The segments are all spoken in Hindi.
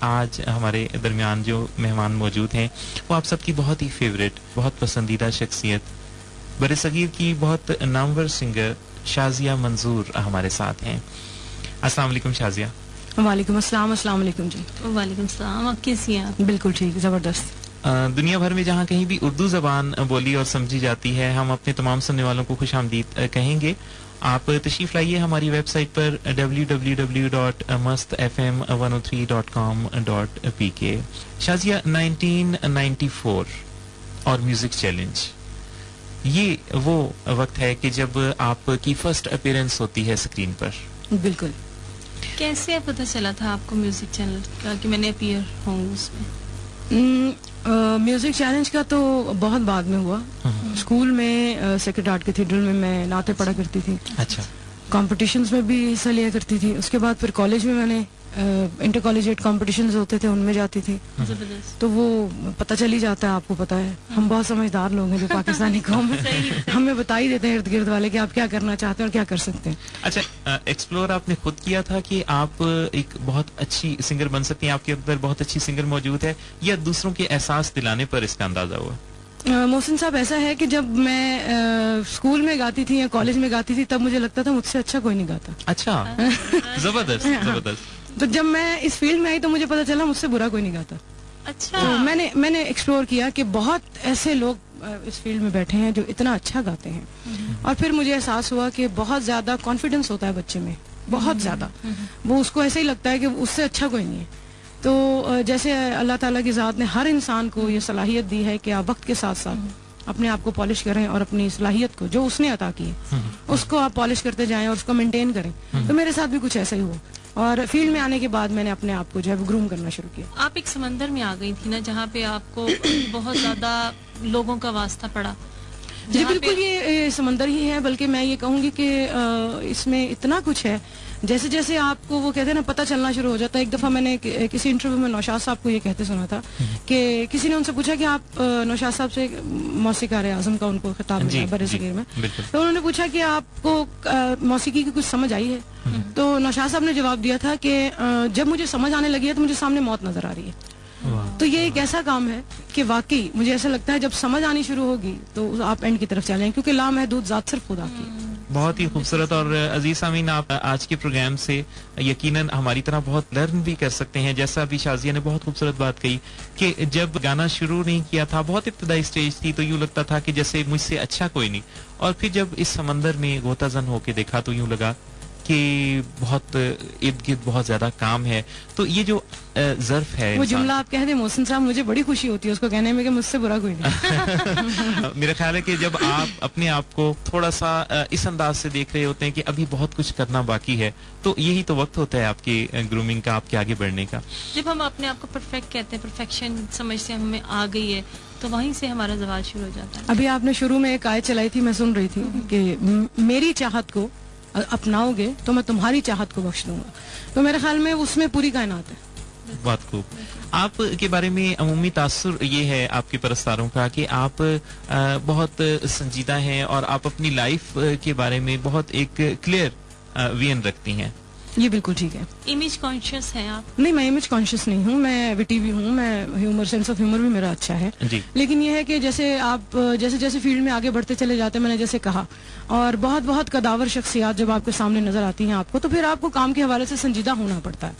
आज हमारे दरमियान जो मेहमान मौजूद हैं वो आप सबकी बहुत ही फेवरेट, बहुत पसंदीदा शख्सियत, बरसगीर की बहुत नामवर सिंगर शाजिया मंजूर हमारे साथ हैं। अस्सलाम वालेकुम शाजिया। वालेकुम अस्सलाम। अस्सलाम वालेकुम जी। वालेकुम सलाम। आप कैसी हैं आप? बिल्कुल ठीक, जबरदस्त। दुनिया भर में जहाँ कहीं भी उर्दू जबान बोली और समझी जाती है, हम अपने तमाम सुनने वालों को खुशामदीद कहेंगे। आप तशरीफ लाइए हमारी वेबसाइट पर www.mustfm103.com.pk। शाजिया, 1994 और म्यूजिक चैलेंज, ये वो वक्त है कि जब आपकी फर्स्ट अपीयरेंस होती है स्क्रीन पर। बिल्कुल। कैसे पता चला था आपको म्यूजिक चैनल का कि मैंने अपीयर होंगी उसमें? म्यूजिक चैलेंज का तो बहुत बाद में हुआ। स्कूल में सेक्रेट आर्ट कैथेड्रल में मैं नाते पढ़ा करती थी। अच्छा। कॉम्पिटिशन्स में भी हिस्सा लिया करती थी। उसके बाद फिर कॉलेज में मैंने इंटर कॉलेजिएट कॉम्पिटिशन्स होते थे, उनमें जाती थी। तो वो पता चल ही जाता है, आपको पता है हम बहुत समझदार लोग हैं जो पाकिस्तानी कौम है, हमें बता ही देते हैं इर्द गिर्द वाले कि आप क्या करना चाहते हैं और क्या कर सकते हैं। अच्छा, एक्सप्लोर आपने खुद किया था कि आप एक बहुत अच्छी सिंगर बन सकती हैं, आपके अंदर बहुत अच्छी सिंगर मौजूद है, या दूसरों के एहसास दिलाने पर इसका अंदाजा हुआ? मोहसिन साहब, ऐसा है कि जब मैं स्कूल में गाती थी या कॉलेज में गाती थी तब मुझे लगता था मुझसे अच्छा कोई नहीं गाता। अच्छा। जबरदस्त जबरदस्त। तो जब मैं इस फील्ड में आई तो मुझे पता चला मुझसे बुरा कोई नहीं गाता। अच्छा। तो मैंने एक्सप्लोर किया कि बहुत ऐसे लोग इस फील्ड में बैठे हैं जो इतना अच्छा गाते हैं, और फिर मुझे एहसास हुआ कि बहुत ज्यादा कॉन्फिडेंस होता है बच्चे में, बहुत ज्यादा। वो उसको ऐसे ही लगता है कि उससे अच्छा कोई नहीं है। तो जैसे अल्लाह ताला की ज़ात ने हर इंसान को ये सलाहियत दी है कि आप वक्त के साथ साथ अपने आप को पॉलिश करें और अपनी सलाहियत को जो उसने अता की है उसको आप पॉलिश करते जाएं और उसको मेंटेन करें। तो मेरे साथ भी कुछ ऐसा ही हुआ, और फील्ड में आने के बाद मैंने अपने आप को जो है ग्रूम करना शुरू किया। आप एक समंदर में आ गई थी ना, जहाँ पे आपको बहुत ज्यादा लोगों का वास्ता पड़ा। जी बिल्कुल, ये समंदर ही है, बल्कि मैं ये कहूँगी कि इसमें इतना कुछ है। जैसे जैसे आपको वो कहते हैं ना पता चलना शुरू हो जाता है। एक दफा मैंने किसी इंटरव्यू में नौशाद साहब को ये कहते सुना था कि किसी ने उनसे पूछा कि आप नौशाद साहब से मौसीकार आजम का उनको खिताब मिला बरसगीर में, तो उन्होंने पूछा कि आपको मौसीकी की कुछ समझ आई है? तो नौशाद साहब ने जवाब दिया था कि जब मुझे समझ आने लगी है तो मुझे सामने मौत नजर आ रही है। तो ये एक ऐसा काम है कि वाकई मुझे ऐसा लगता है जब समझ आनी शुरू होगी तो आप एंड की तरफ चलें, क्योंकि लामहदूद ज़ात सिर्फ खुदा की। बहुत ही खूबसूरत। और अजीज सामीन, आप आज के प्रोग्राम से यकीनन हमारी तरह बहुत लर्न भी कर सकते हैं। जैसा अभी शाजिया ने बहुत खूबसूरत बात कही कि जब गाना शुरू नहीं किया था, बहुत इब्तदाई स्टेज थी, तो यूं लगता था कि जैसे मुझसे अच्छा कोई नहीं, और फिर जब इस समंदर में गोताजन होके देखा तो यूं लगा कि बहुत इर्द गिर्द बहुत ज्यादा काम है। तो ये जो ज़र्फ है, वो जुमला आप कह दे मोहसिन साहब, मुझे बड़ी खुशी होती है उसको कहने में कि मुझसे बुरा कोई नहीं। मेरा ख्याल है कि जब आप अपने आप को थोड़ा सा इस अंदाज से देख रहे होते हैं कि अभी बहुत कुछ करना बाकी है, तो यही तो वक्त होता है आपकी ग्रूमिंग का, आपके आगे बढ़ने का। जब हम अपने आप को परफेक्ट कहते हैं, परफेक्शन समझ से हमें आ गई है, तो वहीं से हमारा ज़वाल शुरू हो जाता है। अभी आपने शुरू में एक आयत चलाई थी, मैं सुन रही थी कि मेरी चाहत को अपनाओगे तो मैं तुम्हारी चाहत को बख्श दूंगा। तो मेरे ख्याल में उसमें पूरी कायनात है। बहुत खूब। आप के बारे में अमूमी तासुर ये है आपके परस्तारों का कि आप बहुत संजीदा हैं और आप अपनी लाइफ के बारे में बहुत एक क्लियर विजन रखती हैं। ये बिल्कुल ठीक है। इमेज कॉन्शियस हैं आप? नहीं, मैं इमेज कॉन्शियस नहीं हूँ, मैं विटी भी हूँ, मैं ह्यूमर, सेंस ऑफ ह्यूमर भी मेरा अच्छा है जी। लेकिन ये है कि जैसे आप जैसे जैसे फील्ड में आगे बढ़ते चले जाते हैं, मैंने जैसे कहा, और बहुत बहुत कदावर शख्सियात जब आपके सामने नजर आती हैं आपको, तो फिर आपको काम के हवाले से संजीदा होना पड़ता है।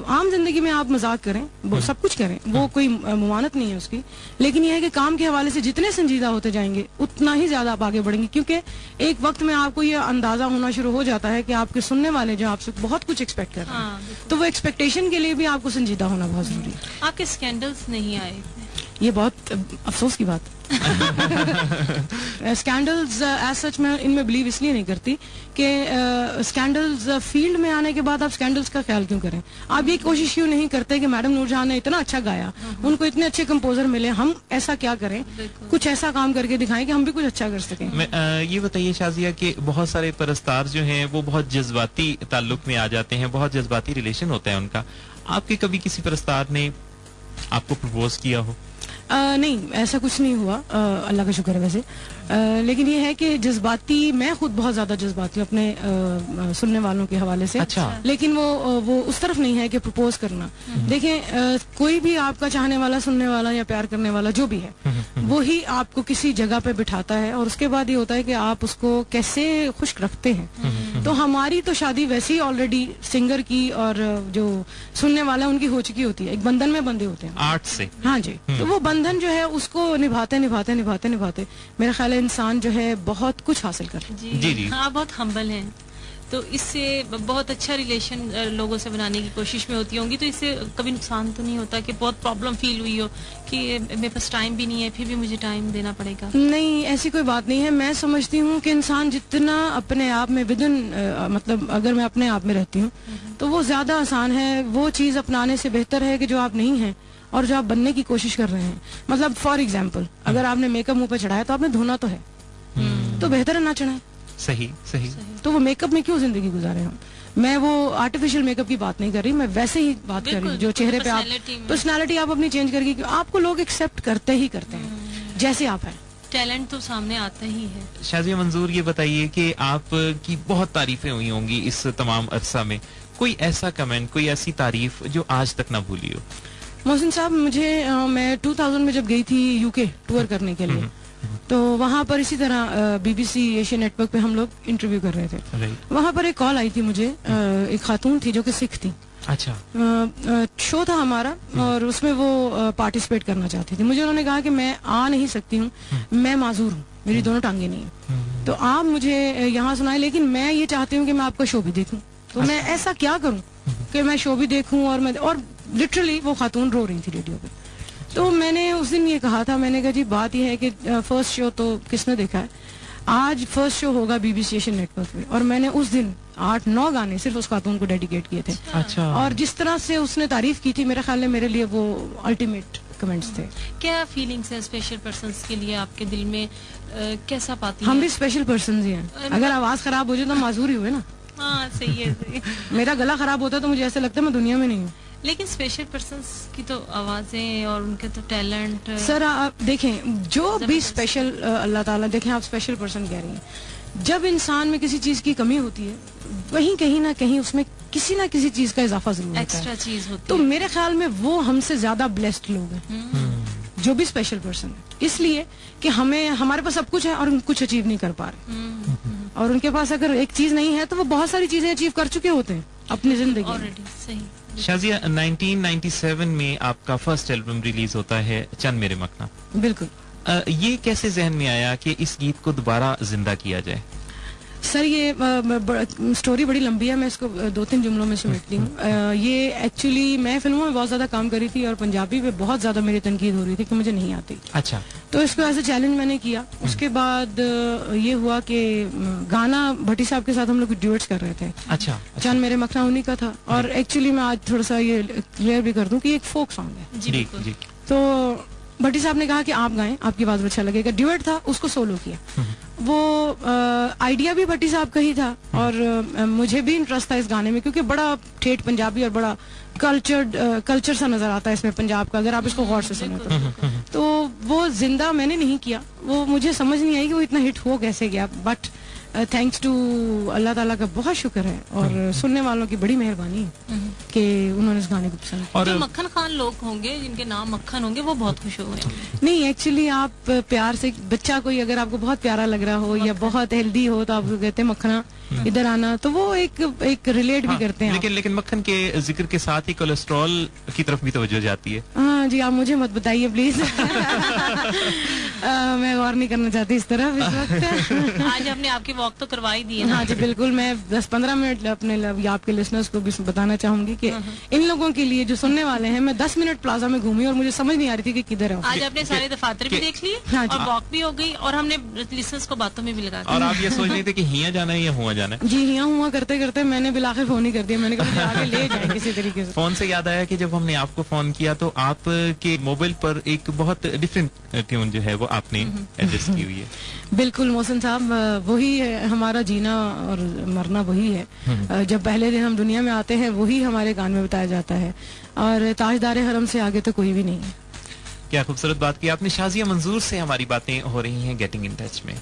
आम जिंदगी में आप मजाक करें, वो सब कुछ करें, वो कोई मुमानत नहीं है उसकी, लेकिन यह है कि काम के हवाले से जितने संजीदा होते जाएंगे उतना ही ज्यादा आप आगे बढ़ेंगे, क्योंकि एक वक्त में आपको ये अंदाजा होना शुरू हो जाता है कि आपके सुनने वाले जो आपसे बहुत कुछ एक्सपेक्ट कर रहे हैं, तो वो एक्सपेक्टेशन के लिए भी आपको संजीदा होना बहुत जरूरी है। आपके स्कैंडल्स नहीं आए? ये बहुत अफसोस की बात। स्कैंडल्स एज सच मैं इनमें बिलीव इसलिए नहीं करती कि स्कैंडल्स फील्ड में आने के बाद आप स्कैंडल्स का ख्याल क्यों करें? आप ये कोशिश क्यों नहीं करते कि मैडम नूरजहां ने इतना अच्छा गाया, उनको इतने अच्छे कंपोजर मिले, हम ऐसा क्या करें, कुछ ऐसा काम करके दिखाएं कि हम भी कुछ अच्छा कर सकें। ये बताइए शाजिया कि बहुत सारे परस्तार जो हैं वो बहुत जज्बाती ताल्लुक में आ जाते हैं, बहुत जज्बाती रिलेशन होता है उनका। आपके कभी किसी परस्तार ने आपको प्रपोज किया हो? नहीं, ऐसा कुछ नहीं हुआ, अल्लाह का शुक्र है वैसे। लेकिन ये है कि जज्बाती, मैं खुद बहुत ज्यादा जज्बाती हूँ अपने सुनने वालों के हवाले से। अच्छा। लेकिन वो उस तरफ नहीं है कि प्रपोज करना। देखें, कोई भी आपका चाहने वाला, सुनने वाला या प्यार करने वाला जो भी है, वो ही आपको किसी जगह पे बिठाता है, और उसके बाद ये होता है कि आप उसको कैसे खुश रखते हैं। तो हमारी तो शादी वैसे ही ऑलरेडी सिंगर की और जो सुनने वाला उनकी हो चुकी होती है, एक बंधन में बंधे होते हैं आर्ट से। हाँ जी। तो वो बंधन जो है उसको निभाते निभाते निभाते निभाते मेरा ख्याल है इंसान जो है बहुत कुछ हासिल कर। जी, हाँ, बहुत हम्बल हैं, तो इससे बहुत अच्छा रिलेशन लोगों से बनाने की कोशिश में होती होंगी। तो इससे कभी नुकसान तो नहीं होता कि बहुत प्रॉब्लम फील हुई हो कि मेरे पास टाइम भी नहीं है, फिर भी मुझे टाइम देना पड़ेगा? नहीं, ऐसी कोई बात नहीं है। मैं समझती हूँ कि इंसान जितना अपने आप में मतलब अगर मैं अपने आप में रहती हूँ तो वो ज्यादा आसान है। वो चीज अपनाने से बेहतर है कि जो आप नहीं हैं और जो आप बनने की कोशिश कर रहे हैं। मतलब फॉर एग्जाम्पल, अगर आपने मेकअप मुंह पे चढ़ाया तो आपने धोना तो है, तो बेहतर है ना चढ़ाए। सही सही। तो वो मेकअप में क्यों जिंदगी गुजारे हम? मैं वो आर्टिफिशियल मेकअप की बात नहीं कर रही, मैं वैसे ही बात कर रही हूँ जो चेहरे पे आप पर्सनालिटी आप अपनी चेंज करके, आपको लोग एक्सेप्ट करते ही करते हैं जैसे आप हैं। टैलेंट तो सामने आता ही है। शाजिया मंजूर, ये बताइए कि आप की बहुत तारीफें हुई होंगी इस तमाम अरसा में, कोई ऐसा कमेंट, कोई ऐसी तारीफ जो आज तक ना भूली हो? मोहसिन साहब, मैं 2000 में जब गई थी यूके टूर करने के लिए, तो वहाँ पर इसी तरह BBC एशिया नेटवर्क पे हम लोग इंटरव्यू कर रहे थे। वहाँ पर एक कॉल आई थी मुझे, एक खातून थी जो कि सिख थी। अच्छा। शो था हमारा और उसमें वो पार्टिसिपेट करना चाहती थी। मुझे उन्होंने कहा कि मैं आ नहीं सकती हूँ, मैं माजूर हूँ, मेरी दोनों टांगे नहीं है, तो आप मुझे यहाँ सुनाए, लेकिन मैं ये चाहती हूँ कि मैं आपका शो भी देखूँ। तो मैं ऐसा क्या करूँ कि मैं शो भी देखूँ और लिटरली वो खातून रो रही थी रेडियो पे। तो मैंने उस दिन ये कहा था, मैंने कहा जी बात यह है कि फर्स्ट शो तो किसने देखा है, आज फर्स्ट शो होगा BBC एशियन नेटवर्क पे, और मैंने उस दिन 8-9 गाने सिर्फ उस खातून को डेडिकेट किए थे। अच्छा। और जिस तरह से उसने तारीफ की थी, मेरे ख्याल में मेरे लिए वो अल्टीमेट कमेंट्स थे। क्या फीलिंग्स है स्पेशल पर्सन्स के लिए आपके दिल में, कैसा पाती हम भी स्पेशल पर्सन ही हैं। अगर आवाज खराब हो जाए तो माजूर ही हुए ना। हाँ, सही है। मेरा गला खराब होता है तो मुझे ऐसा लगता है मैं दुनिया में नहीं हूँ। लेकिन स्पेशल पर्सन्स की तो आवाजें और उनके तो टैलेंट। सर आप देखें, जो भी स्पेशल अल्लाह ताला, देखें आप स्पेशल पर्सन कह रही हैं, जब इंसान में किसी चीज की कमी होती है वहीं कहीं ना कहीं उसमें किसी ना किसी चीज का इजाफा जरूर होता है, एक्स्ट्रा चीज होती तो है। मेरे ख्याल में वो हमसे ज्यादा ब्लेस्ड लोग हैं जो भी स्पेशल पर्सन है, इसलिए कि हमारे पास सब कुछ है और हम कुछ अचीव नहीं कर पा रहे, और उनके पास अगर एक चीज नहीं है तो वो बहुत सारी चीजें अचीव कर चुके होते हैं अपनी जिंदगी ऑलरेडी। सही। शाजिया, 1997 में आपका फर्स्ट एल्बम रिलीज होता है, चंद मेरे मखना। बिल्कुल। ये कैसे जहन में आया कि इस गीत को दोबारा जिंदा किया जाए? सर ये स्टोरी बड़ी लंबी है, मैं इसको 2-3 जुमलों में समेटती हूँ। ये एक्चुअली मैं फिल्मों में बहुत ज्यादा काम करी थी और पंजाबी पे बहुत ज्यादा मेरी तनकीद हो रही थी कि मुझे नहीं आती। अच्छा। तो इसको एज ए चैलेंज मैंने किया। उसके बाद ये हुआ कि गाना भट्टी साहब के साथ हम लोग ड्यूएट्स कर रहे थे। अच्छा। चंद मेरे मखना उन्हीं का था, और एक्चुअली मैं आज थोड़ा सा ये क्लियर भी कर दूं कि एक फोक सॉन्ग है। जी बिल्कुल। जी। तो भट्टी साहब ने कहा कि आप गाएं, आपकी आवाज में अच्छा लगेगा। ड्यूएट था, उसको सोलो किया। वो आइडिया भी भट्टी साहब का ही था, और मुझे भी इंटरेस्ट था इस गाने में, क्योंकि बड़ा ठेठ पंजाबी और बड़ा कल्चर सा नजर आता है इसमें पंजाब का, अगर आप इसको गौर से सुने तो वो जिंदा मैंने नहीं किया, वो मुझे समझ नहीं आई कि वो इतना हिट हो कैसे गया, बट थैंक्स टू अल्लाह ताला का बहुत शुक्र है और सुनने वालों की बड़ी मेहरबानी है कि उन्होंने इस गाने को पसंद किया। और जो मक्खन खान लोग होंगे जिनके नाम मक्खन होंगे वो बहुत खुश हुए होंगे। नहीं, एक्चुअली आप प्यार से बच्चा कोई अगर आपको बहुत प्यारा लग रहा हो या बहुत हेल्दी हो तो आप कहते हैं मक्खना इधर आना, तो वो एक रिलेट भी करते हैं। लेकिन मक्खन के जिक्र के साथ ही कोलेस्ट्रॉल की तरफ भी तवज्जो जाती है। हाँ जी, आप मुझे मत बताइए प्लीज। मैं गौर नहीं करना चाहती इस तरफ इस वक्त। आज हमने आपकी वॉक तो करवाई दी है। हाँ जी बिल्कुल, मैं 10-15 मिनट अपने आपके लिसनर्स को भी बताना चाहूंगी कि इन लोगों के लिए जो सुनने वाले हैं, मैं 10 मिनट प्लाजा में घूमी और मुझे समझ नहीं आ रही थी कि किधर है। आज आपने सारे दफातर भी देख लिए और वॉक भी हो गई और हमने लिसनर्स को बातों में भी लगा दिया। और आप ये सोच रहे थे कि हिया जाना है या हुआ जाना है? जी, हिया हुआ करते करते मैंने बिलाखिर फोन ही कर दिया। मैंने कहा आगे ले जाए किसी तरीके से। फोन से याद आया कि जब हमने आपको फोन किया तो आपके मोबाइल पर एक बहुत डिफरेंट ट्यून जो है वो आपने एडजस्ट की हुई है। बिल्कुल मोहसिन साहब, वही है हमारा जीना और मरना, वही है। जब पहले दिन हम दुनिया में आते हैं वही हमारे कान में बताया जाता है, और ताजदार हरम से आगे तो कोई भी नहीं है। क्या खूबसूरत बात की आपने। शाजिया मंजूर से हमारी बातें हो रही हैं गेटिंग इन टच में।